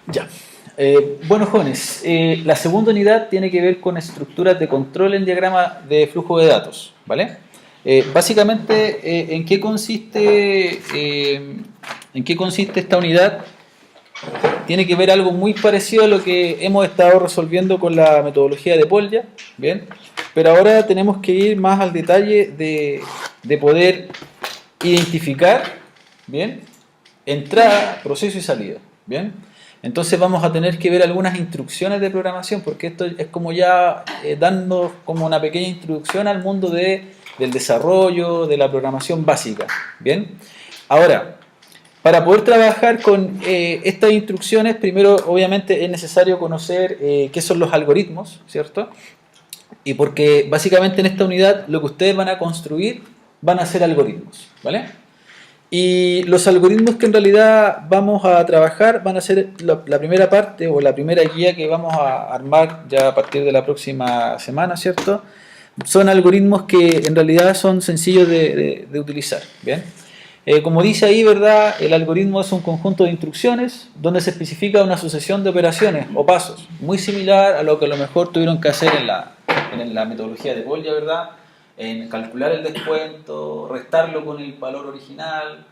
Ya. Bueno, jóvenes, la segunda unidad tiene que ver con estructuras de control en diagrama de flujo de datos, ¿vale? Básicamente, ¿en qué consiste esta unidad? Tiene que ver algo muy parecido a lo que hemos estado resolviendo con la metodología de Polya, ¿bien? Pero ahora tenemos que ir más al detalle de poder identificar, ¿bien? Entrada, proceso y salida, ¿bien? Entonces vamos a tener que ver algunas instrucciones de programación, porque esto es como ya dando como una pequeña introducción al mundo del desarrollo, de la programación básica, ¿bien? Ahora, para poder trabajar con estas instrucciones, primero obviamente es necesario conocer qué son los algoritmos, ¿cierto? Y porque básicamente en esta unidad lo que ustedes van a construir van a ser algoritmos, ¿vale? Y los algoritmos que en realidad vamos a trabajar van a ser la primera parte o la primera guía que vamos a armar ya a partir de la próxima semana, ¿cierto? Son algoritmos que en realidad son sencillos de utilizar, ¿bien? Como dice ahí, ¿verdad? El algoritmo es un conjunto de instrucciones donde se especifica una sucesión de operaciones o pasos, muy similar a lo que a lo mejor tuvieron que hacer en la metodología de Polya, ¿verdad? En calcular el descuento, restarlo con el valor original,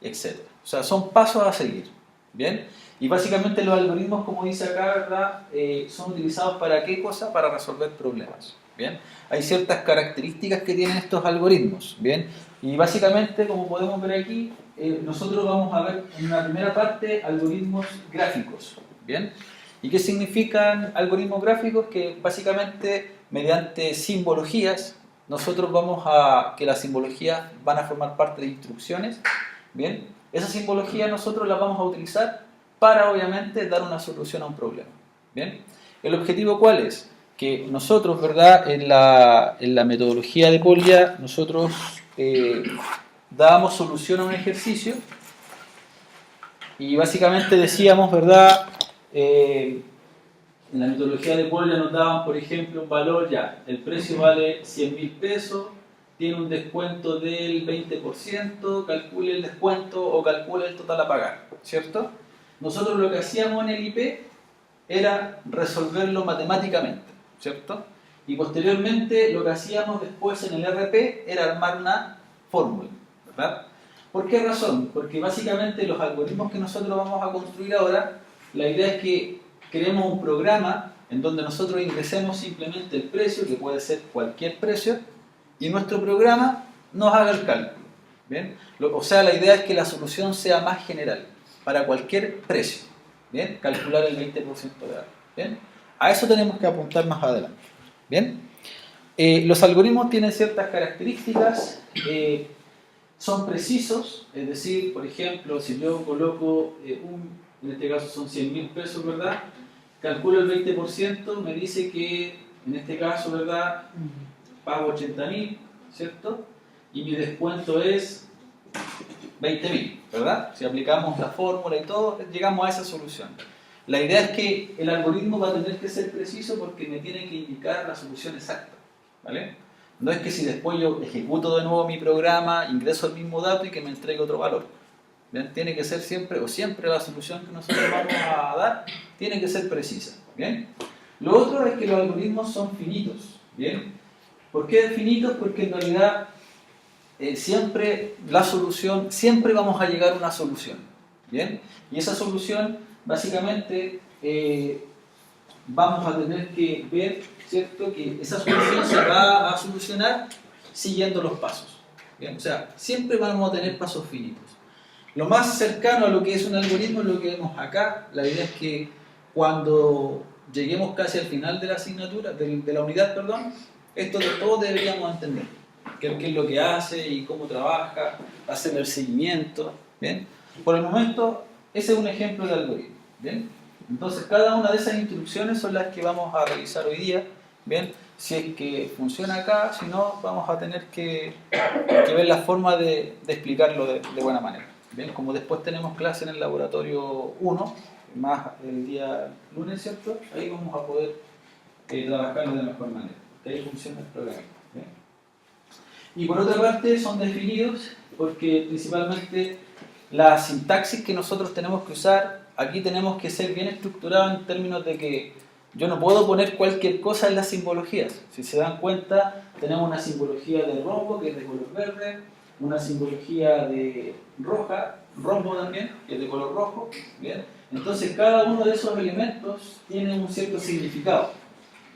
etc. O sea, son pasos a seguir, ¿bien? Y básicamente los algoritmos, como dice acá, ¿verdad? Son utilizados para qué cosa? Para resolver problemas, ¿bien? Hay ciertas características que tienen estos algoritmos, ¿bien? Y básicamente, como podemos ver aquí, nosotros vamos a ver en una primera parte algoritmos gráficos, ¿bien? ¿Y qué significan algoritmos gráficos? Que básicamente mediante simbologías, nosotros vamos a que las simbologías van a formar parte de instrucciones, ¿bien? Esas simbologías nosotros las vamos a utilizar para obviamente dar una solución a un problema, ¿bien? ¿El objetivo cuál es? Que nosotros, ¿verdad? En la metodología de Polya, nosotros dábamos solución a un ejercicio y básicamente decíamos, ¿verdad? En la metodología de Polya nos daban, por ejemplo, un valor, ya, el precio vale 100.000 pesos, tiene un descuento del 20%, calcule el descuento o calcule el total a pagar, ¿cierto? Nosotros lo que hacíamos en el IP era resolverlo matemáticamente, ¿cierto? Y posteriormente lo que hacíamos después en el RP era armar una fórmula, ¿verdad? ¿Por qué razón? Porque básicamente los algoritmos que nosotros vamos a construir ahora, la idea es que creemos un programa en donde nosotros ingresemos simplemente el precio, que puede ser cualquier precio, y nuestro programa nos haga el cálculo, ¿bien? O sea, la idea es que la solución sea más general, para cualquier precio, ¿bien? Calcular el 20% de algo, ¿bien? A eso tenemos que apuntar más adelante, ¿bien? Los algoritmos tienen ciertas características, son precisos, es decir, por ejemplo, si yo coloco en este caso son 100.000 pesos, ¿verdad? Calculo el 20%, me dice que en este caso, ¿verdad? Pago 80.000, ¿cierto? Y mi descuento es 20.000, ¿verdad? Si aplicamos la fórmula y todo, llegamos a esa solución. La idea es que el algoritmo va a tener que ser preciso porque me tiene que indicar la solución exacta, ¿vale? No es que si después yo ejecuto de nuevo mi programa, ingreso el mismo dato y que me entregue otro valor. ¿Bien? Tiene que ser siempre, o siempre la solución que nosotros vamos a dar, tiene que ser precisa, ¿bien? Lo otro es que los algoritmos son finitos, ¿bien? ¿Por qué finitos? Porque en realidad siempre la solución, siempre vamos a llegar a una solución, ¿bien? Y esa solución, básicamente, vamos a tener que ver, ¿cierto? Que esa solución se va a solucionar siguiendo los pasos, ¿bien? O sea, siempre vamos a tener pasos finitos. Lo más cercano a lo que es un algoritmo es lo que vemos acá. La idea es que cuando lleguemos casi al final de la asignatura, de la unidad, perdón, esto todos deberíamos entender. Qué es lo que hace y cómo trabaja, hacer el seguimiento, ¿bien? Por el momento, ese es un ejemplo de algoritmo, ¿bien? Entonces, cada una de esas instrucciones son las que vamos a revisar hoy día, ¿bien? Si es que funciona acá, si no, vamos a tener que ver la forma de explicarlo de buena manera. Bien, como después tenemos clase en el laboratorio 1, más el día lunes, ¿cierto? Ahí vamos a poder trabajarlo de la mejor manera, que ahí funciona el programa. ¿Bien? Y por otra parte son definidos porque principalmente la sintaxis que nosotros tenemos que usar aquí tenemos que ser bien estructurados en términos de que yo no puedo poner cualquier cosa en las simbologías. Si se dan cuenta, tenemos una simbología de rombo, que es de color verde, una simbología de roja, rombo también, que es de color rojo, ¿bien? Entonces cada uno de esos elementos tiene un cierto significado.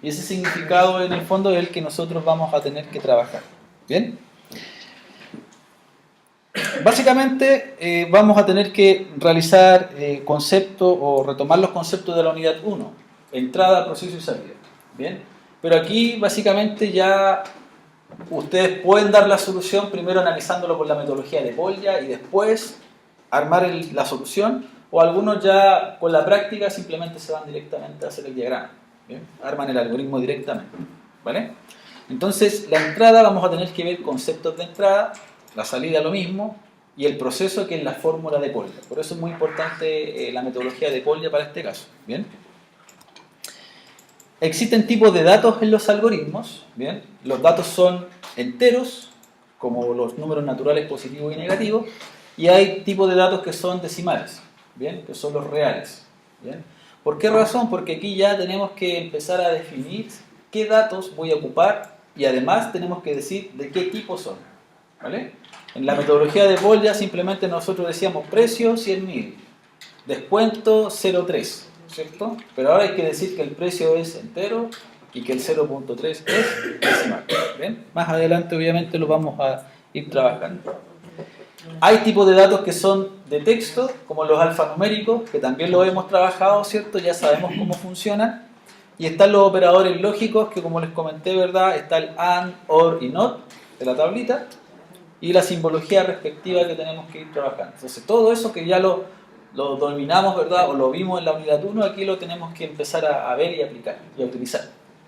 Y ese significado en el fondo es el que nosotros vamos a tener que trabajar. ¿Bien? Básicamente vamos a tener que realizar conceptos o retomar los conceptos de la unidad 1. Entrada, proceso y salida. ¿Bien? Pero aquí básicamente ya ustedes pueden dar la solución primero analizándolo por la metodología de Polya y después armar la solución, o algunos ya con la práctica simplemente se van directamente a hacer el diagrama. ¿Bien? Arman el algoritmo directamente. ¿Vale? Entonces la entrada vamos a tener que ver conceptos de entrada, la salida lo mismo, y el proceso, que es la fórmula de Polya. Por eso es muy importante la metodología de Polya para este caso. ¿Bien? Existen tipos de datos en los algoritmos. ¿Bien? Los datos son enteros, como los números naturales positivos y negativos, y hay tipos de datos que son decimales, ¿bien? Que son los reales. ¿Bien? ¿Por qué razón? Porque aquí ya tenemos que empezar a definir qué datos voy a ocupar y además tenemos que decir de qué tipo son. ¿Vale? En la metodología de Polya simplemente nosotros decíamos precio 100.000, descuento 0,3, ¿cierto? Pero ahora hay que decir que el precio es entero y que el 0,3 es decimal. ¿Bien? Más adelante obviamente lo vamos a ir trabajando. Hay tipos de datos que son de texto, como los alfanuméricos, que también lo hemos trabajado, ¿cierto? Ya sabemos cómo funcionan. Y están los operadores lógicos, que como les comenté, ¿verdad? Está el AND, OR y NOT de la tablita, y la simbología respectiva que tenemos que ir trabajando. Entonces todo eso que ya lo dominamos, ¿verdad? O lo vimos en la unidad 1, aquí lo tenemos que empezar a ver y aplicar y a utilizar.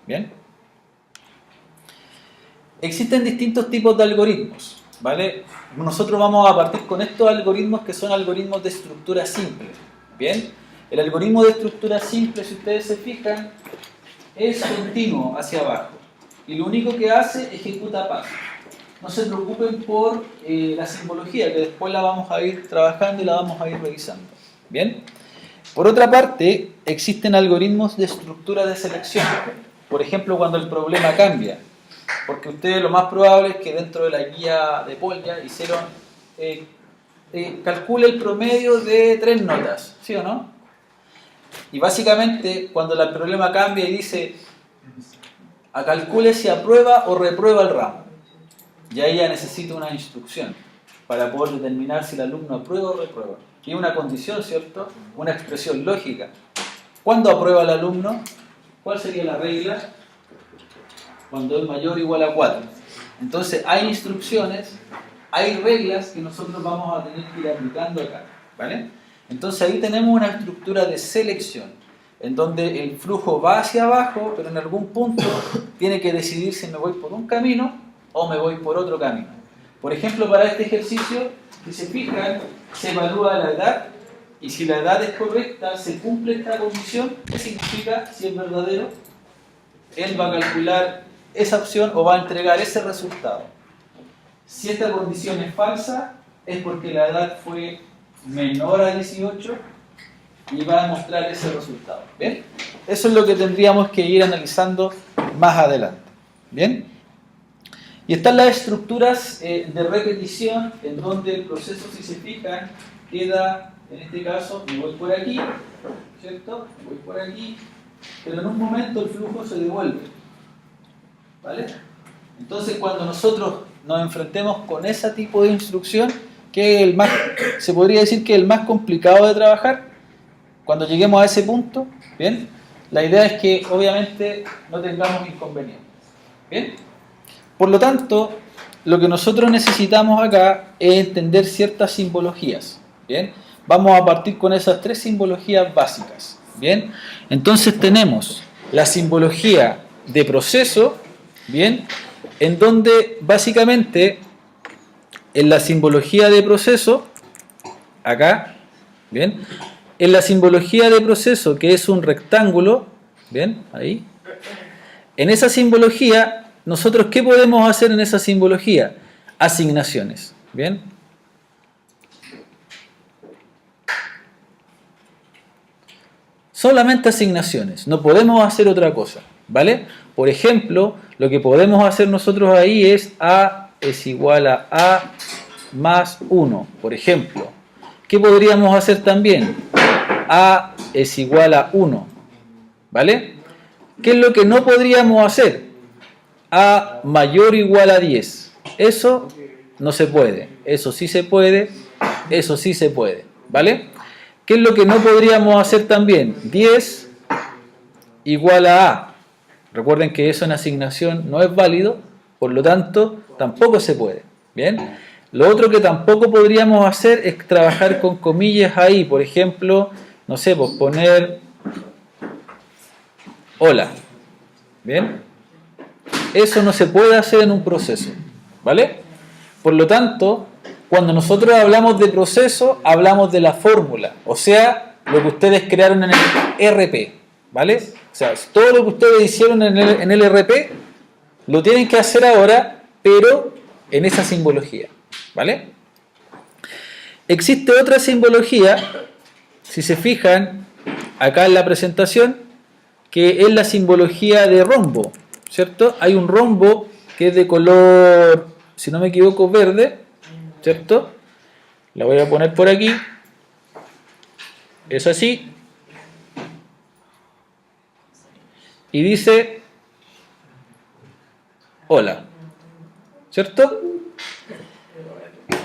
¿Bien? Existen distintos tipos de algoritmos, ¿vale? Nosotros vamos a partir con estos algoritmos que son algoritmos de estructura simple. ¿Bien? El algoritmo de estructura simple, si ustedes se fijan, es continuo hacia abajo. Y lo único que hace, ejecuta pasos. No se preocupen por la simbología, que después la vamos a ir trabajando y la vamos a ir revisando. ¿Bien? Por otra parte, existen algoritmos de estructura de selección. Por ejemplo, cuando el problema cambia. Porque ustedes lo más probable es que dentro de la guía de Polya hicieron, calcule el promedio de 3 notas, ¿sí o no? Y básicamente cuando el problema cambia y dice, calcule si aprueba o reprueba el ramo. Ya ella necesita una instrucción para poder determinar si el alumno aprueba o reprueba. Y una condición, ¿cierto? Una expresión lógica. ¿Cuándo aprueba el alumno? ¿Cuál sería la regla? Cuando es mayor o igual a 4. Entonces hay instrucciones, hay reglas que nosotros vamos a tener que ir aplicando acá, ¿vale? Entonces ahí tenemos una estructura de selección, en donde el flujo va hacia abajo, pero en algún punto tiene que decidir si me voy por un camino o me voy por otro camino. Por ejemplo, para este ejercicio, si se fijan, se evalúa la edad, y si la edad es correcta, se cumple esta condición. ¿Qué significa? Si es verdadero, él va a calcular esa opción o va a entregar ese resultado. Si esta condición es falsa, es porque la edad fue menor a 18 y va a mostrar ese resultado. ¿Bien? Eso es lo que tendríamos que ir analizando más adelante. ¿Bien? Y están las estructuras de repetición, en donde el proceso, si se fijan, queda, en este caso, me voy por aquí, ¿cierto? Me voy por aquí, pero en un momento el flujo se devuelve. ¿Vale? Entonces, cuando nosotros nos enfrentemos con ese tipo de instrucción, que es el más, se podría decir que es el más complicado de trabajar, cuando lleguemos a ese punto, ¿bien? La idea es que obviamente no tengamos inconvenientes. ¿Bien? Por lo tanto, lo que nosotros necesitamos acá es entender ciertas simbologías. ¿Bien? Vamos a partir con esas 3 simbologías básicas. ¿Bien? Entonces tenemos la simbología de proceso, ¿bien? En donde básicamente en la simbología de proceso, acá, ¿bien? En la simbología de proceso, que es un rectángulo, ¿bien? Ahí. En esa simbología, nosotros, ¿qué podemos hacer en esa simbología? Asignaciones, ¿bien? solamente asignaciones, no podemos hacer otra cosa, ¿vale? Por ejemplo, lo que podemos hacer nosotros ahí es A es igual a más 1, por ejemplo. ¿Qué podríamos hacer también? A es igual a 1, ¿vale? ¿Qué es lo que no podríamos hacer? A mayor o igual a 10. Eso no se puede. Eso sí se puede. Eso sí se puede, ¿vale? ¿Qué es lo que no podríamos hacer también? 10 igual a A. Recuerden que eso en asignación no es válido, por lo tanto, tampoco se puede. ¿Bien? Lo otro que tampoco podríamos hacer es trabajar con comillas ahí. Por ejemplo, no sé, pues poner hola. ¿Bien? Eso no se puede hacer en un proceso. ¿Vale? Por lo tanto, cuando nosotros hablamos de proceso, hablamos de la fórmula. O sea, lo que ustedes crearon en el RP. ¿Vale? O sea, todo lo que ustedes hicieron en el RP, lo tienen que hacer ahora, pero en esa simbología. ¿Vale? Existe otra simbología, si se fijan, acá en la presentación, que es la simbología de rombo, ¿cierto? Hay un rombo que es de color, si no me equivoco, verde, ¿cierto? La voy a poner por aquí. Es así. Y dice hola, ¿cierto?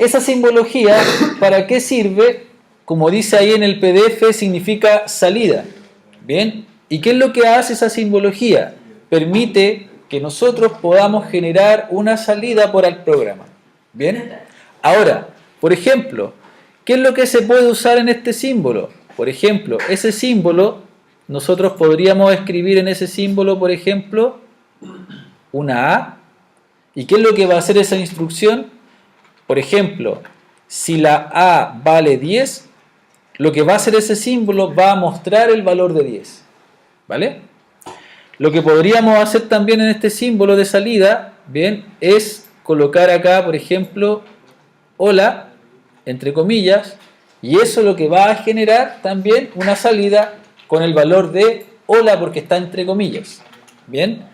Esa simbología, ¿para qué sirve? Como dice ahí en el PDF, significa salida. ¿Bien? ¿Y qué es lo que hace esa simbología? Permite que nosotros podamos generar una salida por el programa. ¿Bien? Ahora, por ejemplo, ¿qué es lo que se puede usar en este símbolo? Por ejemplo, ese símbolo, nosotros podríamos escribir en ese símbolo, por ejemplo, una A. ¿Y qué es lo que va a hacer esa instrucción? Por ejemplo, si la A vale 10, lo que va a hacer ese símbolo va a mostrar el valor de 10. ¿Vale? Lo que podríamos hacer también en este símbolo de salida, bien, es colocar acá, por ejemplo, hola, entre comillas, y eso lo que va a generar también una salida con el valor de hola porque está entre comillas. Bien.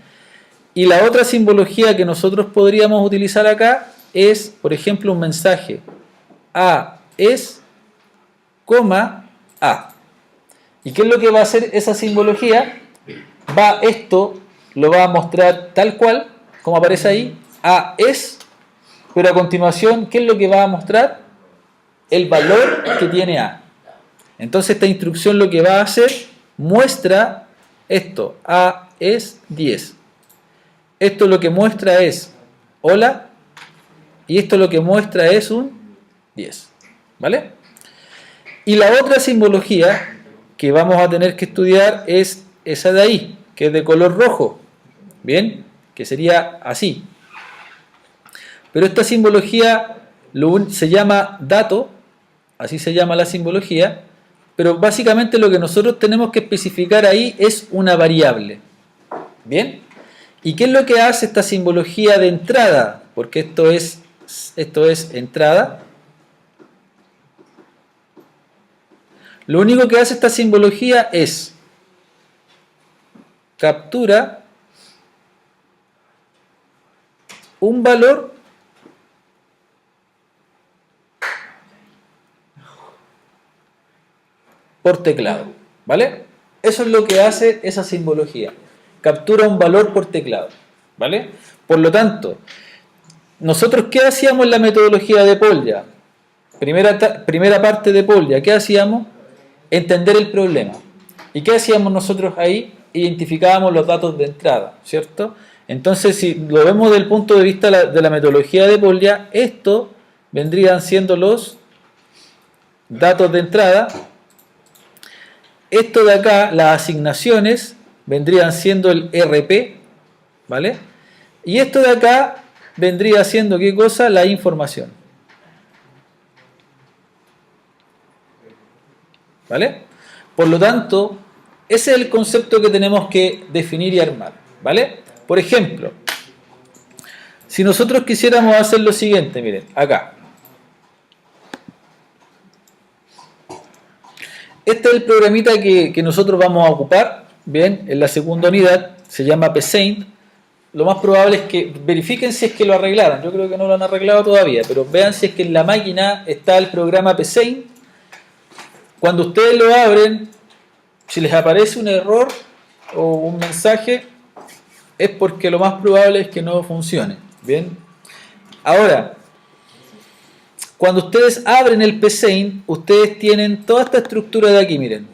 Y la otra simbología que nosotros podríamos utilizar acá es, por ejemplo, un mensaje. A es, coma, A. ¿Y qué es lo que va a hacer esa simbología? Esto lo va a mostrar tal cual, como aparece ahí. A es, pero a continuación, ¿qué es lo que va a mostrar? El valor que tiene A. Entonces esta instrucción lo que va a hacer, muestra esto. A es 10. Esto lo que muestra es hola, y esto lo que muestra es un 10. ¿Vale? Y la otra simbología que vamos a tener que estudiar es esa de ahí, que es de color rojo. ¿Bien? Que sería así. Pero esta simbología se llama dato, así se llama la simbología, pero básicamente lo que nosotros tenemos que especificar ahí es una variable. ¿Bien? ¿Y qué es lo que hace esta simbología de entrada? Porque esto es entrada. Lo único que hace esta simbología es captura un valor por teclado. ¿Vale? Eso es lo que hace esa simbología. Captura un valor por teclado. ¿Vale? Por lo tanto, nosotros, ¿qué hacíamos en la metodología de Polya? Primera parte de Polya, ¿qué hacíamos? Entender el problema. ¿Y qué hacíamos nosotros ahí? Identificábamos los datos de entrada, ¿cierto? Entonces, si lo vemos desde el punto de vista de la metodología de Polya, esto vendrían siendo los datos de entrada. Esto de acá, las asignaciones, vendrían siendo el RP, ¿vale? Y esto de acá vendría siendo, ¿qué cosa? La información. ¿Vale? Por lo tanto, ese es el concepto que tenemos que definir y armar. ¿Vale? Por ejemplo, si nosotros quisiéramos hacer lo siguiente, miren, acá. Este es el programita que nosotros vamos a ocupar, bien, en la segunda unidad, se llama psaint. Lo más probable es que verifiquen si es que lo arreglaron. Yo creo que no lo han arreglado todavía, pero vean si es que en la máquina está el programa psaint. Cuando ustedes lo abren, si les aparece un error o un mensaje, es porque lo más probable es que no funcione. Bien. Ahora, cuando ustedes abren el psaint, ustedes tienen toda esta estructura de aquí, miren.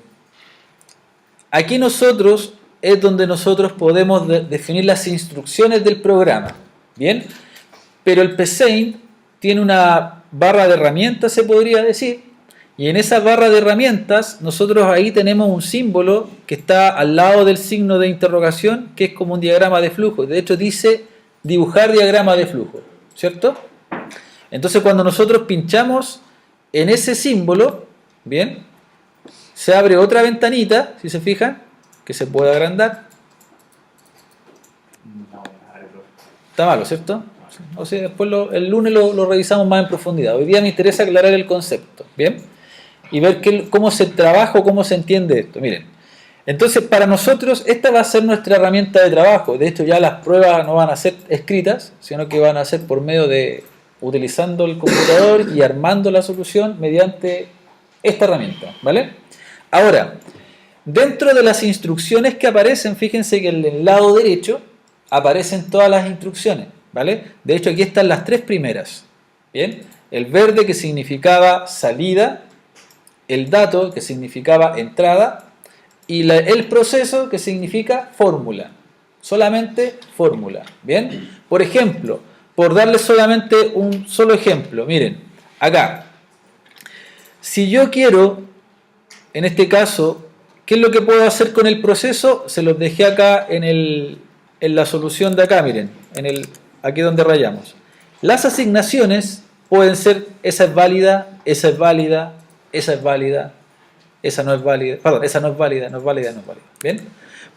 Aquí nosotros es donde nosotros podemos definir las instrucciones del programa. Bien. Pero el psaint tiene una barra de herramientas, se podría decir. Y en esa barra de herramientas, nosotros ahí tenemos un símbolo que está al lado del signo de interrogación, que es como un diagrama de flujo. De hecho, dice dibujar diagrama de flujo, ¿cierto? Entonces, cuando nosotros pinchamos en ese símbolo, bien, se abre otra ventanita, si se fijan, que se puede agrandar. Está malo, ¿cierto? O sea, después el lunes lo revisamos más en profundidad. Hoy día me interesa aclarar el concepto, ¿bien? Y ver cómo se trabaja o cómo se entiende esto. Miren, entonces para nosotros esta va a ser nuestra herramienta de trabajo. De hecho ya las pruebas no van a ser escritas, sino que van a ser por medio de utilizando el computador y armando la solución mediante esta herramienta, ¿vale? Ahora, dentro de las instrucciones que aparecen, fíjense que en el lado derecho aparecen todas las instrucciones, ¿vale? De hecho aquí están las tres primeras, ¿bien? El verde que significaba salida, el dato que significaba entrada y el proceso que significa fórmula, solamente fórmula, ¿bien? Por ejemplo, por darles solamente un solo ejemplo, miren, acá, si yo quiero, en este caso, ¿qué es lo que puedo hacer con el proceso? Se los dejé acá en la solución de acá, miren, aquí donde rayamos. Las asignaciones pueden ser, esa es válida, esa es válida, esa es válida, esa no es válida, perdón, esa no es válida, no es válida, no es válida. ¿Bien?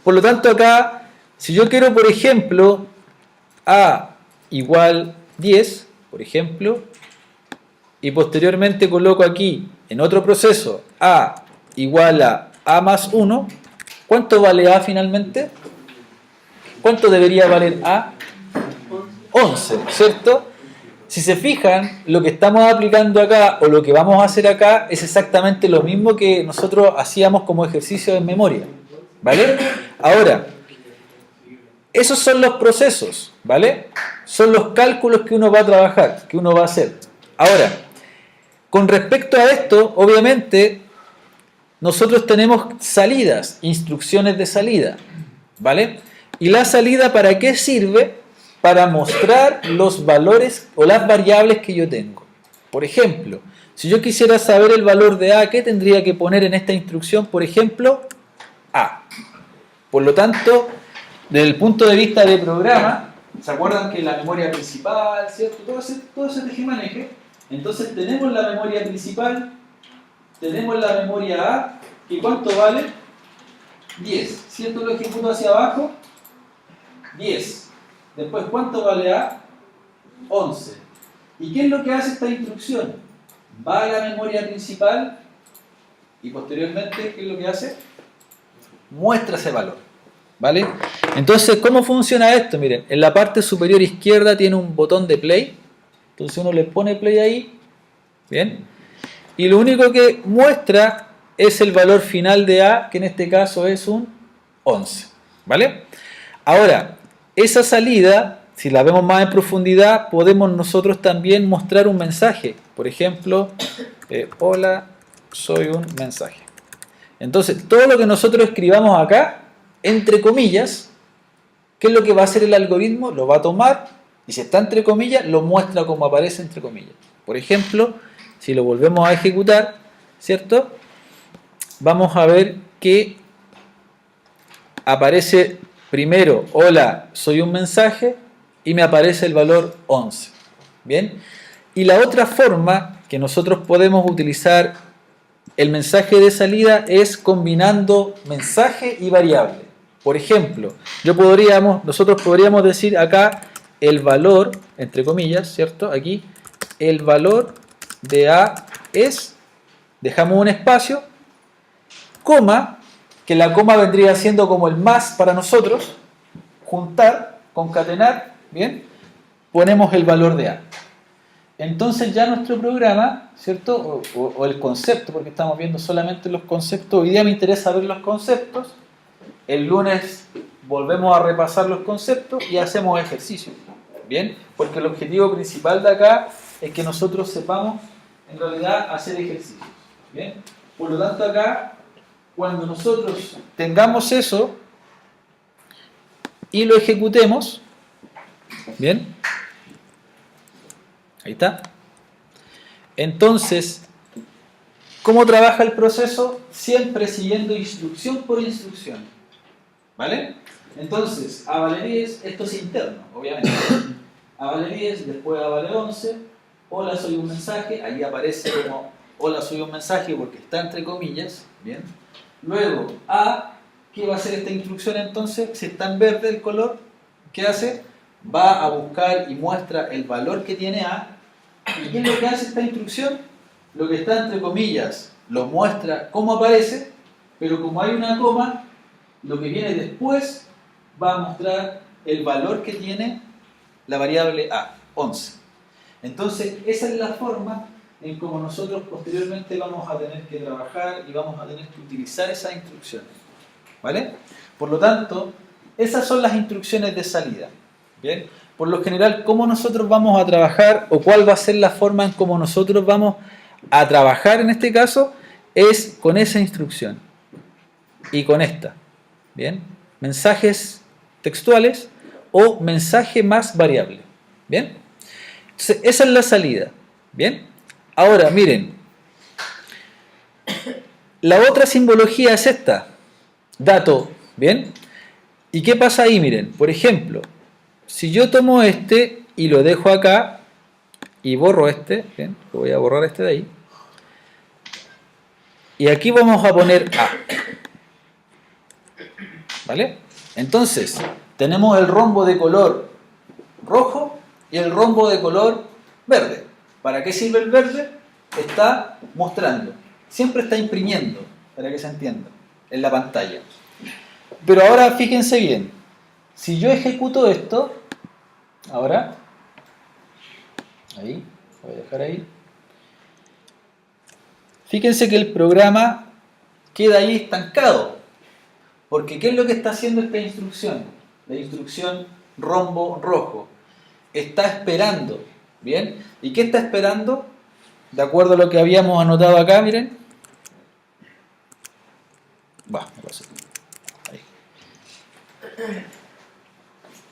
Por lo tanto acá, si yo quiero, por ejemplo, A igual 10, por ejemplo, y posteriormente coloco aquí, en otro proceso, A igual a A más 1, ¿cuánto vale A finalmente? ¿Cuánto debería valer A? 11, ¿cierto? Si se fijan, lo que estamos aplicando acá o lo que vamos a hacer acá es exactamente lo mismo que nosotros hacíamos como ejercicio en memoria, ¿vale? Ahora, esos son los procesos, ¿vale? Son los cálculos que uno va a trabajar, que uno va a hacer. Ahora, con respecto a esto, obviamente, nosotros tenemos salidas, instrucciones de salida, ¿vale? ¿Y la salida para qué sirve? Para mostrar los valores o las variables que yo tengo. Por ejemplo, si yo quisiera saber el valor de A, ¿qué tendría que poner en esta instrucción? Por ejemplo, A. Por lo tanto, desde el punto de vista de programa, ¿se acuerdan que la memoria principal, ¿cierto? Todo ese tejemaneje. Entonces tenemos la memoria principal, tenemos la memoria A, ¿y cuánto vale? 10. ¿Cierto? Lo ejecuto hacia abajo, 10. Después, ¿cuánto vale A? 11. ¿Y qué es lo que hace esta instrucción? Va a la memoria principal y posteriormente, ¿qué es lo que hace? Muestra ese valor, ¿vale? Entonces, ¿cómo funciona esto? Miren, en la parte superior izquierda tiene un botón de play. Entonces uno le pone play ahí, ¿bien? Y lo único que muestra es el valor final de A, que en este caso es un 11, ¿vale? Ahora, esa salida, si la vemos más en profundidad, podemos nosotros también mostrar un mensaje. Por ejemplo, hola, soy un mensaje. Entonces, todo lo que nosotros escribamos acá, entre comillas, ¿qué es lo que va a hacer el algoritmo? Lo va a tomar y si está entre comillas, lo muestra como aparece entre comillas. Por ejemplo, si lo volvemos a ejecutar, ¿cierto? Vamos a ver que aparece primero, hola, soy un mensaje, y me aparece el valor 11. ¿Bien? Y la otra forma que nosotros podemos utilizar el mensaje de salida es combinando mensaje y variable. Por ejemplo, nosotros podríamos decir acá el valor, entre comillas, ¿cierto? Aquí, el valor de A es, dejamos un espacio, coma, que la coma vendría siendo como el más para nosotros, juntar, concatenar, ¿bien? Ponemos el valor de A. Entonces ya nuestro programa, ¿cierto? O el concepto, porque estamos viendo solamente los conceptos. Hoy día me interesa ver los conceptos. El lunes volvemos a repasar los conceptos y hacemos ejercicios. ¿Bien? Porque el objetivo principal de acá es que nosotros sepamos, en realidad, hacer ejercicios. ¿Bien? Por lo tanto, acá, cuando nosotros tengamos eso y lo ejecutemos, ¿bien? Ahí está. Entonces, ¿cómo trabaja el proceso? Siempre siguiendo instrucción por instrucción. ¿Vale? Entonces, a Valeries, esto es interno, obviamente. A Valeries, después a Vale 11, hola, soy un mensaje, ahí aparece como hola, soy un mensaje porque está entre comillas, ¿bien? Luego, A, ¿qué va a hacer esta instrucción entonces? Si está en verde el color, ¿qué hace? Va a buscar y muestra el valor que tiene A. ¿Y qué es lo que hace esta instrucción? Lo que está entre comillas lo muestra cómo aparece, pero como hay una coma, lo que viene después va a mostrar el valor que tiene la variable A, 11. Entonces, esa es la forma en cómo nosotros posteriormente vamos a tener que trabajar y vamos a tener que utilizar esas instrucciones. ¿Vale? Por lo tanto, esas son las instrucciones de salida. ¿Bien? Por lo general, ¿cómo nosotros vamos a trabajar o cuál va a ser la forma en cómo nosotros vamos a trabajar en este caso? Es con esa instrucción y con esta. ¿Bien? Mensajes textuales o mensaje más variable. ¿Bien? Entonces, esa es la salida. ¿Bien? Ahora, miren. La otra simbología es esta. Dato. ¿Bien? ¿Y qué pasa ahí? Miren, por ejemplo, si yo tomo este y lo dejo acá y borro este, ¿bien? Voy a borrar este de ahí. Y aquí vamos a poner A. ¿Vale? Entonces, tenemos el rombo de color rojo y el rombo de color verde. ¿Para qué sirve el verde? Está mostrando. Siempre está imprimiendo, para que se entienda, en la pantalla. Pero ahora fíjense bien. Si yo ejecuto esto, ahora, ahí, voy a dejar ahí. Fíjense que el programa queda ahí estancado. Porque ¿qué es lo que está haciendo esta instrucción? La instrucción rombo rojo. Está esperando. ¿Bien? ¿Y qué está esperando? De acuerdo a lo que habíamos anotado acá, miren. Me pasé. Ahí.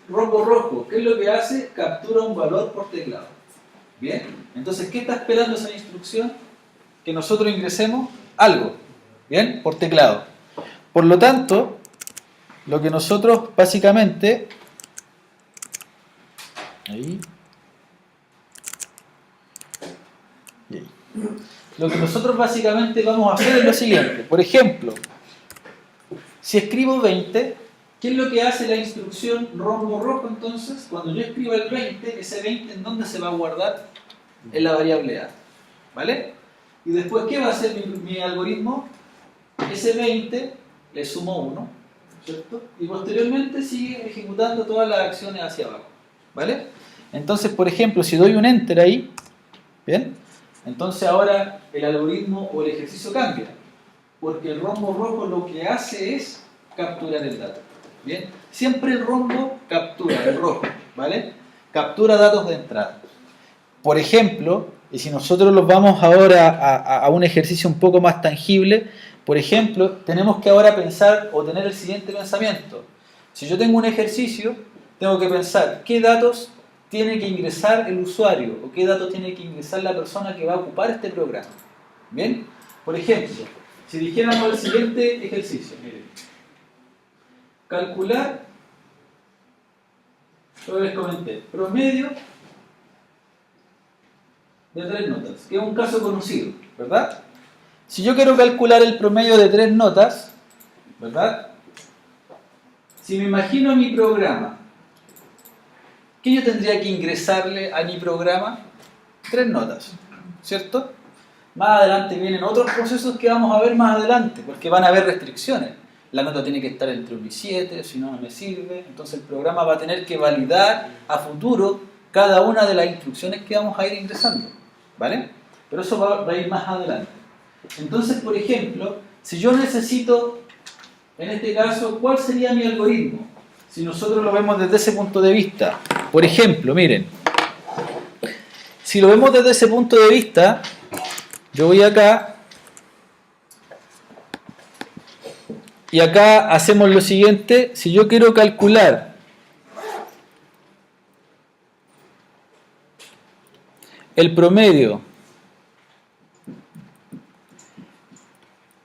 Rombo rojo, ¿qué es lo que hace? Captura un valor por teclado. ¿Bien? Entonces, ¿qué está esperando esa instrucción? Que nosotros ingresemos algo. ¿Bien? Por teclado. Por lo tanto, lo que nosotros básicamente... Ahí. Y ahí. Lo que nosotros básicamente vamos a hacer es lo siguiente. Por ejemplo, si escribo 20, ¿qué es lo que hace la instrucción rombo rojo entonces? Cuando yo escribo el 20, ese 20 ¿en dónde se va a guardar? En la variable A. ¿Vale? Y después, ¿qué va a hacer mi algoritmo? Ese 20 le sumo 1, ¿cierto? Y posteriormente sigue ejecutando todas las acciones hacia abajo. ¿Vale? Entonces, por ejemplo, si doy un enter ahí, ¿bien? Entonces ahora el algoritmo o el ejercicio cambia, porque el rombo rojo lo que hace es capturar el dato. ¿Bien? Siempre el rombo captura, el rojo, ¿vale? Captura datos de entrada. Por ejemplo, y si nosotros los vamos ahora a un ejercicio un poco más tangible, por ejemplo, tenemos que ahora pensar o tener el siguiente pensamiento. Si yo tengo un ejercicio, tengo que pensar qué datos tiene que ingresar el usuario o qué datos tiene que ingresar la persona que va a ocupar este programa. ¿Bien? Por ejemplo, si dijéramos el siguiente ejercicio, miren, calcular, yo les comenté, promedio de 3 notas, que es un caso conocido, ¿verdad? Si yo quiero calcular el promedio de 3 notas, ¿verdad? Si me imagino mi programa, ¿qué yo tendría que ingresarle a mi programa? 3 notas, ¿cierto? Más adelante vienen otros procesos que vamos a ver más adelante, porque van a haber restricciones. La nota tiene que estar entre 1 y 7, si no, no me sirve. Entonces el programa va a tener que validar a futuro cada una de las instrucciones que vamos a ir ingresando, ¿vale? Pero eso va a ir más adelante. Entonces, por ejemplo, si yo necesito, en este caso, ¿cuál sería mi algoritmo? Si nosotros lo vemos desde ese punto de vista. Por ejemplo, miren, si lo vemos desde ese punto de vista, yo voy acá y acá hacemos lo siguiente. Si yo quiero calcular el promedio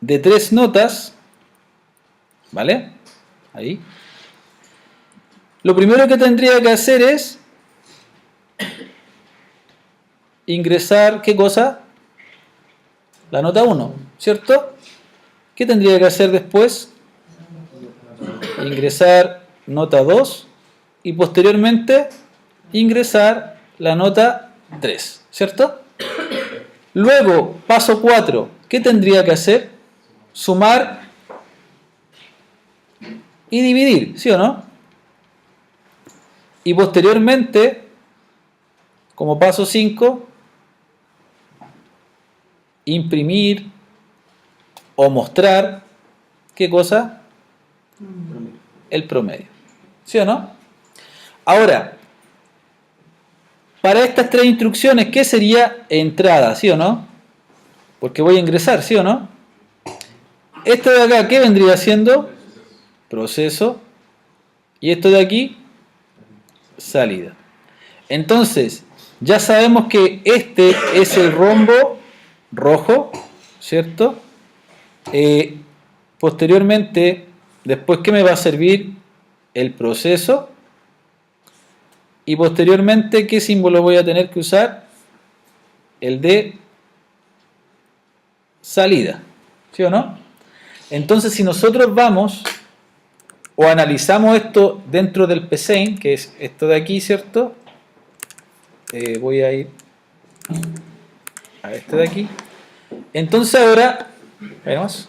de 3 notas, ¿vale? Ahí. Lo primero que tendría que hacer es ingresar, ¿qué cosa? La nota 1, ¿cierto? ¿Qué tendría que hacer después? Ingresar nota 2 y posteriormente ingresar la nota 3, ¿cierto? Luego, paso 4, ¿qué tendría que hacer? Sumar y dividir, ¿sí o no? Y posteriormente, como paso 5, imprimir o mostrar, ¿qué cosa? El promedio. ¿Sí o no? Ahora, para estas 3 instrucciones, ¿qué sería entrada? ¿Sí o no? Porque voy a ingresar, ¿sí o no? Esto de acá, ¿qué vendría siendo? Proceso. Y esto de aquí, salida. Entonces, ya sabemos que este es el rombo rojo, ¿cierto? Posteriormente, después, ¿qué me va a servir? El proceso. Y posteriormente, ¿qué símbolo voy a tener que usar? El de salida, ¿sí o no? Entonces, si nosotros vamos o analizamos esto dentro del PSeInt, que es esto de aquí, ¿cierto? Voy a ir a este de aquí. Entonces ahora, veamos,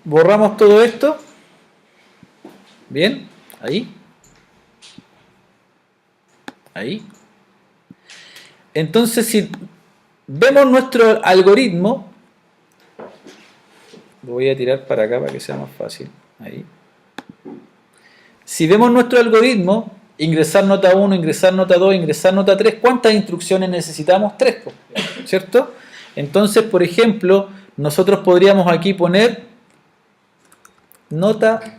borramos todo esto. Bien, ahí. Ahí. Entonces, si vemos nuestro algoritmo, lo voy a tirar para acá para que sea más fácil. Ahí. Si vemos nuestro algoritmo, ingresar nota 1, ingresar nota 2, ingresar nota 3, ¿cuántas instrucciones necesitamos? 3, ¿cierto? Entonces, por ejemplo, nosotros podríamos aquí poner nota.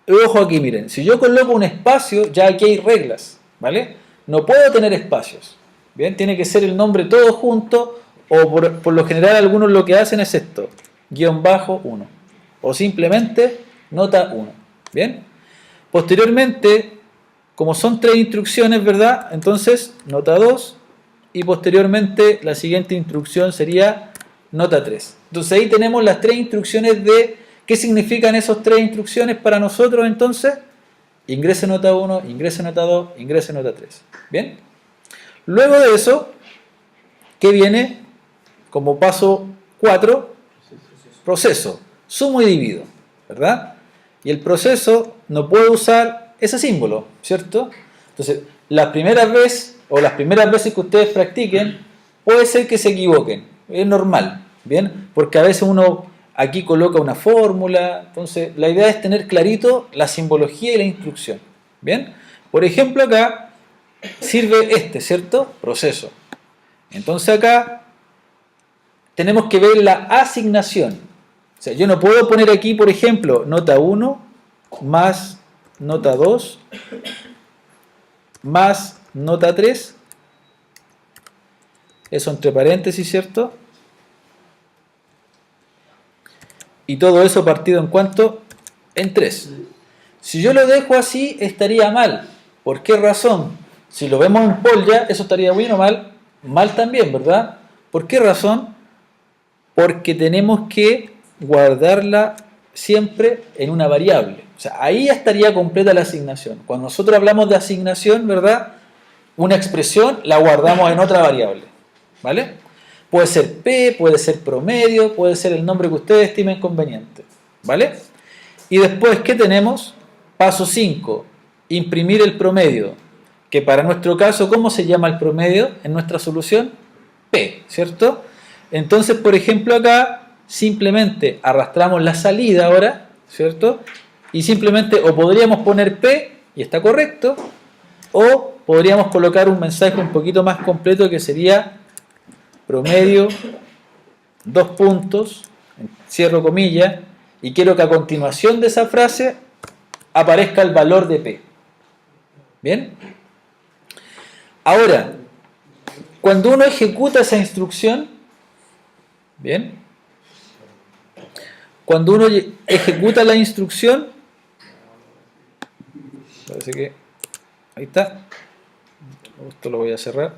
Ojo aquí, miren, si yo coloco un espacio, ya aquí hay reglas, ¿vale? No puedo tener espacios, ¿bien? Tiene que ser el nombre todo junto, o por lo general algunos lo que hacen es esto, _1, o simplemente nota 1, ¿bien? Posteriormente, como son 3 instrucciones, ¿verdad? Entonces, nota 2, y posteriormente la siguiente instrucción sería nota 3. Entonces ahí tenemos las 3 instrucciones de... ¿Qué significan esas 3 instrucciones para nosotros entonces? Ingrese nota 1, ingrese nota 2, ingrese nota 3. ¿Bien? Luego de eso, ¿qué viene como paso 4? Proceso. Sumo y divido, ¿verdad? Y el proceso no puede usar ese símbolo, ¿cierto? Entonces, la primera vez o las primeras veces que ustedes practiquen, puede ser que se equivoquen. Es normal, ¿bien? Porque a veces uno aquí coloca una fórmula. Entonces, la idea es tener clarito la simbología y la instrucción. ¿Bien? Por ejemplo, acá sirve este, ¿cierto? Proceso. Entonces, acá tenemos que ver la asignación. O sea, yo no puedo poner aquí, por ejemplo, nota 1 más nota 2 más nota 3. Eso entre paréntesis, ¿cierto? Y todo eso partido en cuánto? En 3. Si yo lo dejo así, estaría mal. ¿Por qué razón? Si lo vemos en Polya, eso estaría bien o mal. Mal también, ¿verdad? ¿Por qué razón? Porque tenemos que guardarla siempre en una variable. O sea, ahí ya estaría completa la asignación. Cuando nosotros hablamos de asignación, ¿verdad? Una expresión la guardamos en otra variable. ¿vale? Puede ser P, puede ser promedio, puede ser el nombre que ustedes estimen conveniente, ¿vale? Y después, ¿qué tenemos? Paso 5, imprimir el promedio, que para nuestro caso, ¿cómo se llama el promedio en nuestra solución? P, ¿cierto? Entonces, por ejemplo, acá simplemente arrastramos la salida ahora, ¿cierto? Y simplemente o podríamos poner P, y está correcto, o podríamos colocar un mensaje un poquito más completo que sería promedio, 2 puntos, cierro comillas, y quiero que a continuación de esa frase aparezca el valor de P. ¿Bien? Ahora, cuando uno ejecuta esa instrucción, ¿bien? Cuando uno ejecuta la instrucción, parece que ahí está. Esto lo voy a cerrar.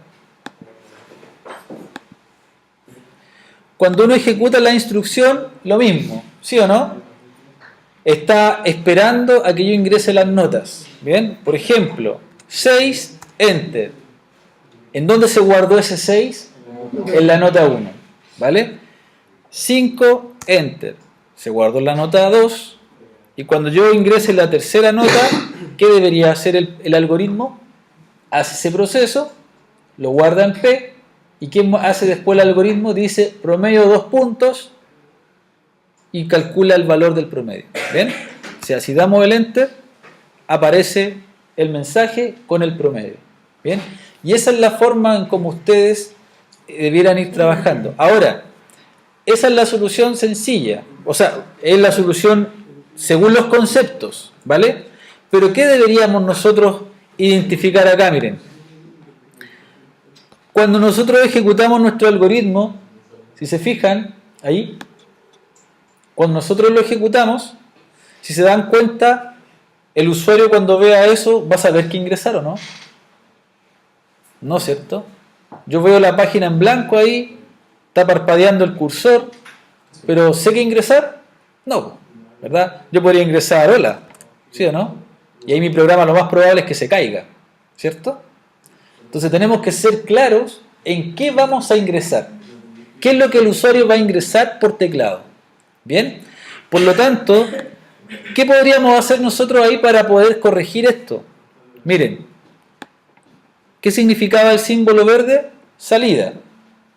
Cuando uno ejecuta la instrucción, lo mismo, ¿sí o no? Está esperando a que yo ingrese las notas. ¿Bien? Por ejemplo, 6, Enter. ¿En dónde se guardó ese 6? En la nota 1. ¿Vale? 5, Enter. Se guardó en la nota 2. Y cuando yo ingrese la tercera nota, ¿qué debería hacer el algoritmo? Hace ese proceso, lo guarda en P. ¿Y qué hace después el algoritmo? Dice promedio 2 puntos y calcula el valor del promedio. ¿Ven? O sea, si damos el Enter, aparece el mensaje con el promedio. ¿Bien? Y esa es la forma en cómo ustedes debieran ir trabajando. Ahora, esa es la solución sencilla. O sea, es la solución según los conceptos. ¿Vale? Pero ¿qué deberíamos nosotros identificar acá? Miren. Cuando nosotros ejecutamos nuestro algoritmo, si se fijan, ahí, cuando nosotros lo ejecutamos, si se dan cuenta, el usuario cuando vea eso va a saber qué ingresar o no. ¿No, cierto? Yo veo la página en blanco ahí, está parpadeando el cursor, pero ¿sé qué ingresar? No, ¿verdad? Yo podría ingresar hola, ¿sí o no? Y ahí mi programa lo más probable es que se caiga, ¿cierto? Entonces tenemos que ser claros en qué vamos a ingresar. ¿Qué es lo que el usuario va a ingresar por teclado? ¿Bien? Por lo tanto, ¿qué podríamos hacer nosotros ahí para poder corregir esto? Miren, ¿qué significaba el símbolo verde? Salida,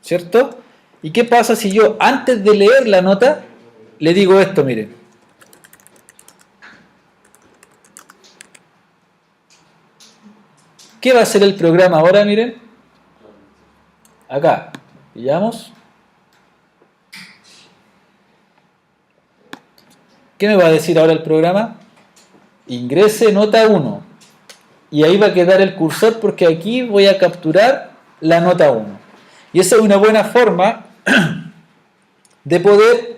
¿cierto? ¿Y qué pasa si yo antes de leer la nota le digo esto? Miren. ¿Qué va a hacer el programa ahora? Miren. Acá. Pillamos. ¿Qué me va a decir ahora el programa? Ingrese nota 1. Y ahí va a quedar el cursor porque aquí voy a capturar la nota 1. Y esa es una buena forma de poder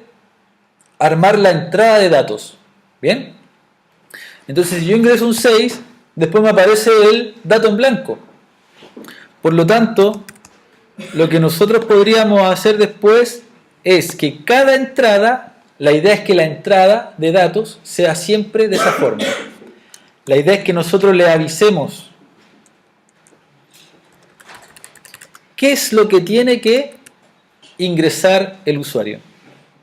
armar la entrada de datos. ¿Bien? Entonces, si yo ingreso un 6, después me aparece el dato en blanco. Por lo tanto, lo que nosotros podríamos hacer después es que cada entrada, la idea es que la entrada de datos sea siempre de esa forma. La idea es que nosotros le avisemos qué es lo que tiene que ingresar el usuario.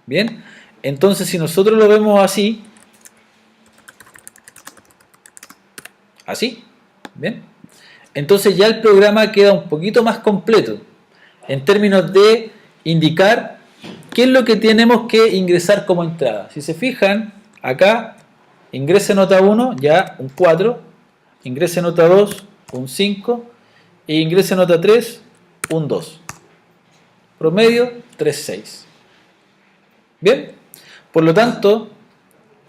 ¿Bien? Entonces, si nosotros lo vemos así, ¿bien? Entonces ya el programa queda un poquito más completo en términos de indicar qué es lo que tenemos que ingresar como entrada. Si se fijan, acá ingrese nota 1, ya un 4, ingrese nota 2, un 5, e ingrese nota 3, un 2. Promedio, 3,6. ¿Bien? Por lo tanto,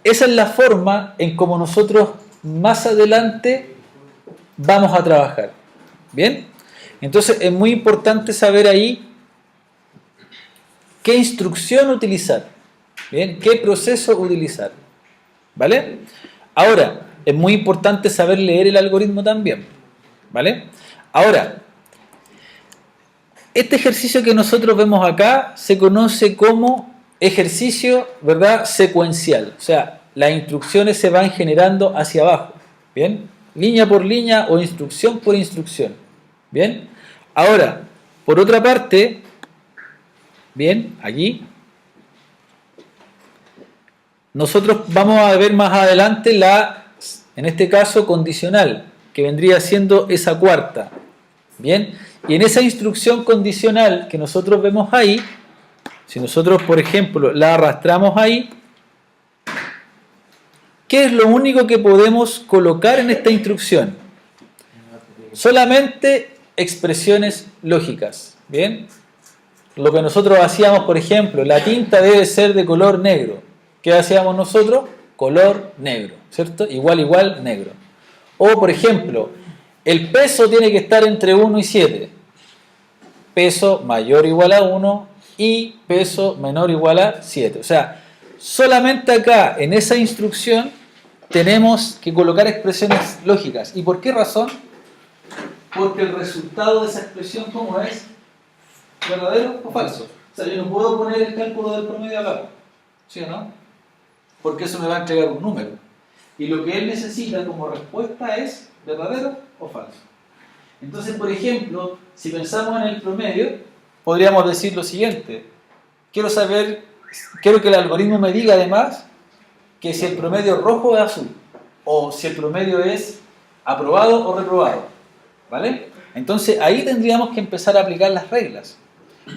esa es la forma en cómo nosotros más adelante vamos a trabajar. ¿Bien? Entonces es muy importante saber ahí qué instrucción utilizar. ¿Bien? ¿Qué proceso utilizar? ¿Vale? Ahora, es muy importante saber leer el algoritmo también. ¿Vale? Ahora, este ejercicio que nosotros vemos acá se conoce como ejercicio, ¿verdad?, secuencial. O sea, las instrucciones se van generando hacia abajo. ¿Bien? Línea por línea o instrucción por instrucción. ¿Bien? Ahora, Por otra parte, bien, aquí, nosotros vamos a ver más adelante en este caso, condicional, que vendría siendo esa cuarta. Bien, y en esa instrucción condicional que nosotros vemos ahí, si nosotros, por ejemplo, la arrastramos ahí, ¿qué es lo único que podemos colocar en esta instrucción? Solamente expresiones lógicas. Bien, lo que nosotros hacíamos, por ejemplo, la tinta debe ser de color negro. ¿Qué hacíamos nosotros? Color negro, ¿cierto? Igual, igual, negro. O, por ejemplo, el peso tiene que estar entre 1 y 7. Peso mayor o igual a 1 y peso menor o igual a 7. O sea, solamente acá, en esa instrucción, tenemos que colocar expresiones lógicas. ¿Y por qué razón? Porque el resultado de esa expresión, ¿cómo es? ¿Verdadero o falso? O sea, yo no puedo poner el cálculo del promedio acá, ¿sí o no? Porque eso me va a entregar un número. Y lo que él necesita como respuesta es ¿verdadero o falso? Entonces, por ejemplo, si pensamos en el promedio, podríamos decir lo siguiente. Quiero que el algoritmo me diga además que si el promedio es rojo o azul, o si el promedio es aprobado o reprobado. ¿Vale? Entonces, ahí tendríamos que empezar a aplicar las reglas.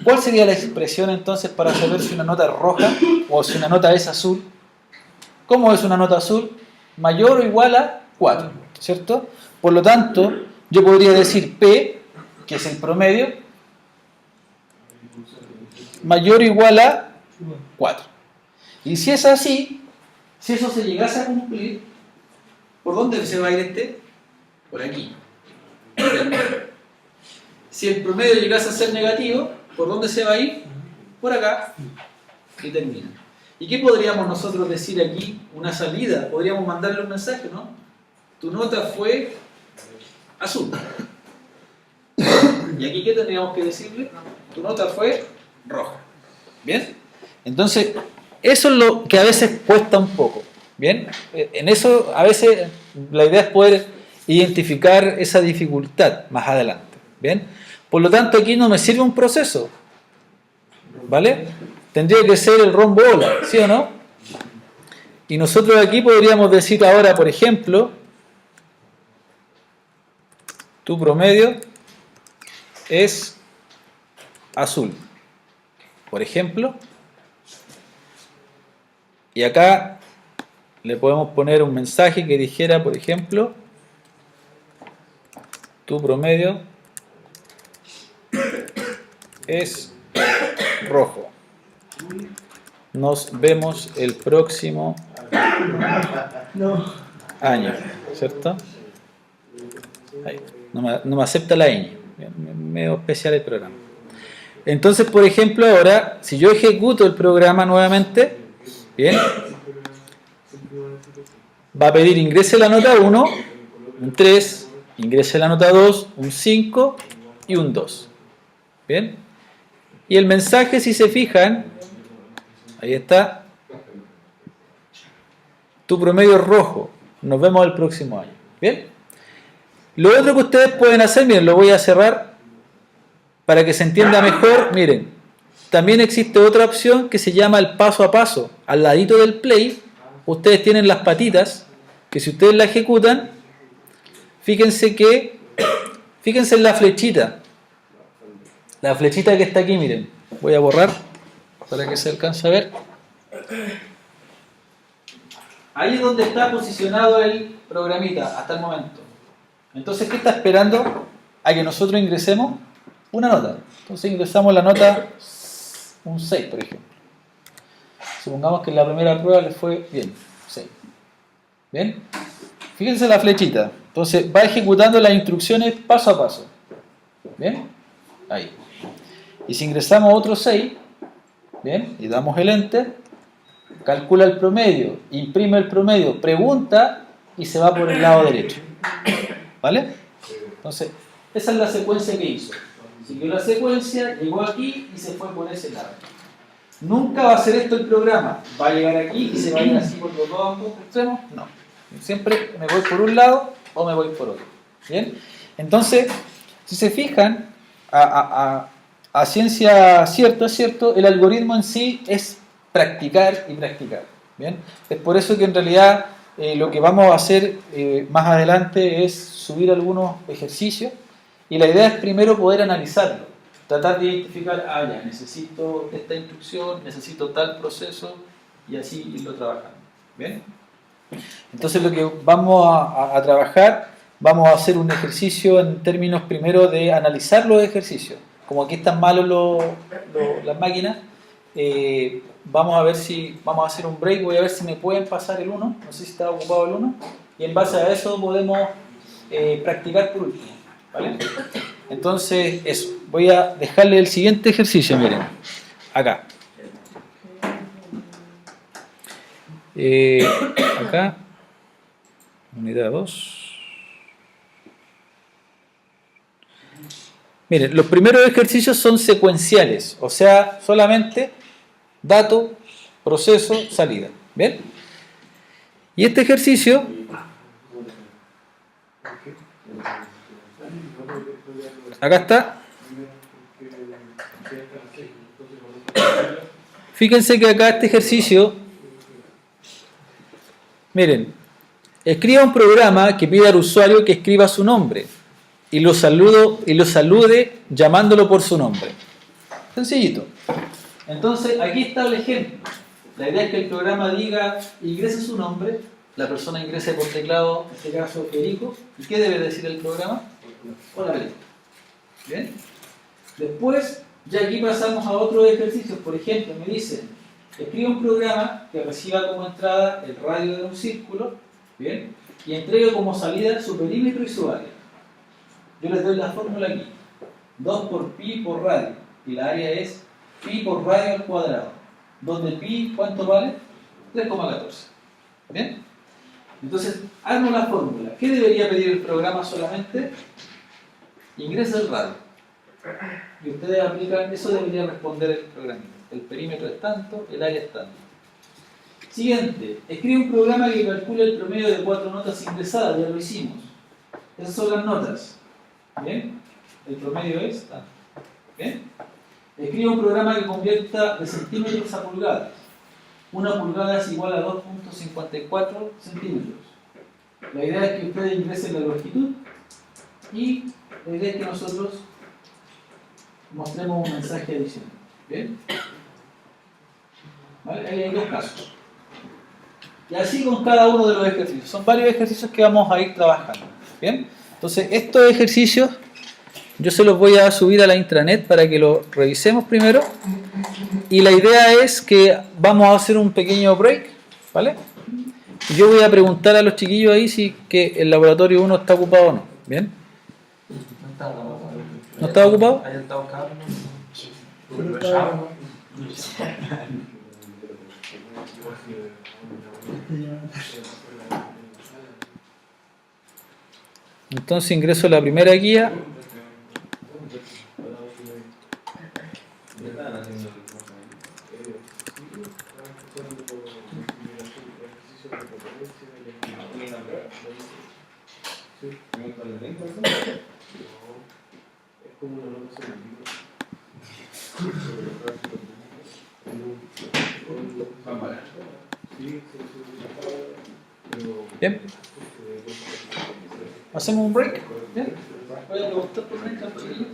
¿Cuál sería la expresión entonces para saber si una nota es roja o si una nota es azul? ¿Cómo es una nota azul? Mayor o igual a 4, ¿cierto? Por lo tanto, yo podría decir P, que es el promedio, mayor o igual a 4. Y si es así, si eso se llegase a cumplir, ¿por dónde se va a ir este? Por aquí. Si el promedio llegase a ser negativo, ¿por dónde se va a ir? Por acá. Y termina. ¿Y qué podríamos nosotros decir aquí? Una salida. Podríamos mandarle un mensaje, ¿no? Tu nota fue azul. ¿Y aquí qué tendríamos que decirle? Tu nota fue roja. ¿Bien? Entonces, eso es lo que a veces cuesta un poco. ¿Bien? En eso a veces la idea es poder identificar esa dificultad más adelante. ¿Bien? Por lo tanto, aquí no me sirve un proceso. ¿Vale? Tendría que ser el rombo ola, ¿sí o no? Y nosotros aquí podríamos decir ahora, por ejemplo, tu promedio es azul, por ejemplo, y acá le podemos poner un mensaje que dijera, por ejemplo, tu promedio es rojo. Nos vemos el próximo año, ¿cierto? Ahí. No me acepta la ñ. Medio especial el programa. Entonces, por ejemplo, ahora, si yo ejecuto el programa nuevamente, bien, va a pedir ingrese la nota 1, un 3, ingrese la nota 2, un 5 y un 2. Bien. Y el mensaje, si se fijan, ahí está, tu promedio es rojo, nos vemos el próximo año. Bien. Lo otro que ustedes pueden hacer, miren, lo voy a cerrar para que se entienda mejor. Miren, también existe otra opción que se llama el paso a paso. Al ladito del play, ustedes tienen las patitas, que si ustedes la ejecutan, fíjense en la flechita. La flechita que está aquí, miren. Voy a borrar para que se alcance a ver. Ahí es donde está posicionado el programita hasta el momento. Entonces, ¿qué está esperando? A que nosotros ingresemos una nota. Entonces ingresamos la nota un 6, por ejemplo. Supongamos que en la primera prueba le fue bien, 6. ¿Bien? Fíjense la flechita. Entonces va ejecutando las instrucciones paso a paso. ¿Bien? Ahí. Y si ingresamos otro 6, ¿bien? Y damos el enter, calcula el promedio, imprime el promedio, pregunta y se va por el lado derecho. ¿Vale? Entonces, esa es la secuencia que hizo. Siguió la secuencia, llegó aquí y se fue por ese lado. Nunca va a hacer esto el programa. Va a llegar aquí y se va a ir así por los dos ambos extremos. No. Siempre me voy por un lado o me voy por otro. ¿Bien? Entonces, si se fijan, a ciencia cierta, ¿cierto? El algoritmo en sí es practicar y practicar. ¿Bien? Es por eso que en realidad lo que vamos a hacer más adelante es subir algunos ejercicios y la idea es primero poder analizarlo, tratar de identificar, ya, necesito esta instrucción, necesito tal proceso y así irlo trabajando. ¿Bien? Entonces lo que vamos a trabajar, vamos a hacer un ejercicio en términos primero de analizar los ejercicios. Como aquí están malos las máquinas, vamos a ver si vamos a hacer un break, voy a ver si me pueden pasar el 1, no sé si está ocupado el 1, y en base a eso podemos practicar por último, ¿vale? Entonces eso, voy a dejarle el siguiente ejercicio, miren, acá. Acá, unidad 2. Miren, los primeros ejercicios son secuenciales, o sea, solamente dato, proceso, salida. ¿Bien? Y este ejercicio acá está. Fíjense que acá este ejercicio, miren, escriba un programa que pida al usuario que escriba su nombre y lo salude llamándolo por su nombre. Sencillito. Entonces, aquí está el ejemplo. La idea es que el programa diga, ingrese su nombre, la persona ingrese por teclado, en este caso Erico, ¿y qué debe decir el programa? Hola, Erico. ¿Bien? Después, ya aquí pasamos a otros ejercicios. Por ejemplo, me dicen, escribe un programa que reciba como entrada el radio de un círculo, ¿bien? Y entregue como salida su perímetro y su área. Yo les doy la fórmula aquí. 2 por pi por radio. Y la área es pi por radio al cuadrado. Donde pi, ¿cuánto vale? 3,14. ¿Bien? Entonces, armo la fórmula. ¿Qué debería pedir el programa solamente? Ingresa el radio. Y ustedes aplican, eso debería responder el programa. El perímetro es tanto, el área es tanto. Siguiente, escribe un programa que calcule el promedio de 4 notas ingresadas, ya lo hicimos. Esas son las notas. ¿Bien? El promedio es tanto. ¿Bien? Escribe un programa que convierta de centímetros a pulgadas. Una pulgada es igual a 2.54 centímetros. La idea es que ustedes ingresen la longitud y la idea es que nosotros mostremos un mensaje adicional. ¿Bien? ¿Vale? Ahí hay 2 casos. Y así con cada uno de los ejercicios. Son varios ejercicios que vamos a ir trabajando. ¿Bien? Entonces, estos ejercicios yo se los voy a subir a la intranet para que lo revisemos primero. Y la idea es que vamos a hacer un pequeño break, ¿vale? Yo voy a preguntar a los chiquillos ahí si que el laboratorio 1 está ocupado o no. ¿Bien? ¿No está ocupado? Entonces ingreso la primera guía. Bien. ¿Hacemos un break? Bien. Voy a preguntar por un chiquillo.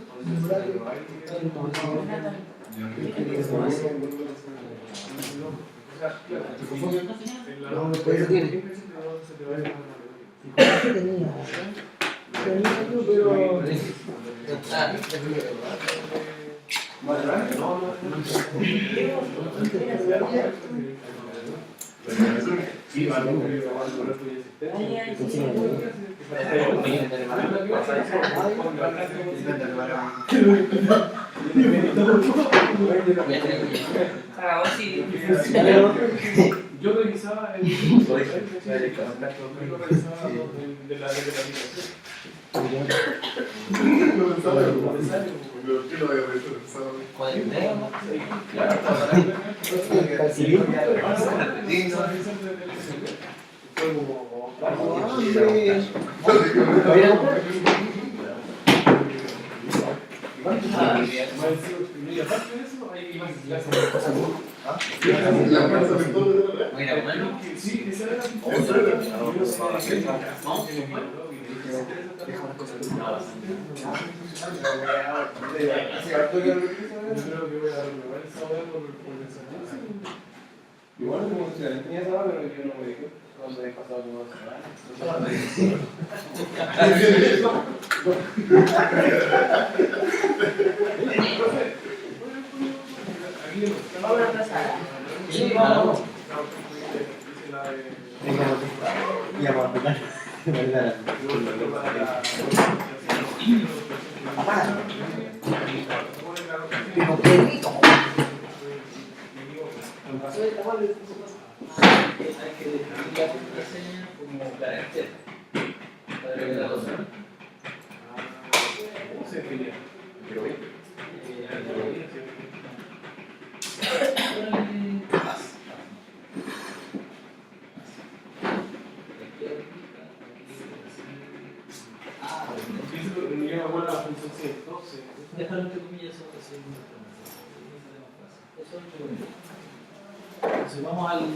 Yo revisaba el de la Y aparte de eso, hay más clases. Sí, esa era la Igual como si la tenía esa, pero yo no me dije cuando he pasado como 2 semanas. Sí, vamos. Y a marcar. Hay que definir la contraseña como carácter para que la cosa. ¿Cómo se definía? Yo me acuerdo la función 112. Déjalo entre comillas, eso es mucho más fácil. Eso es entre comillas. Entonces vamos al 1.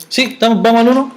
Sí, vamos al 1.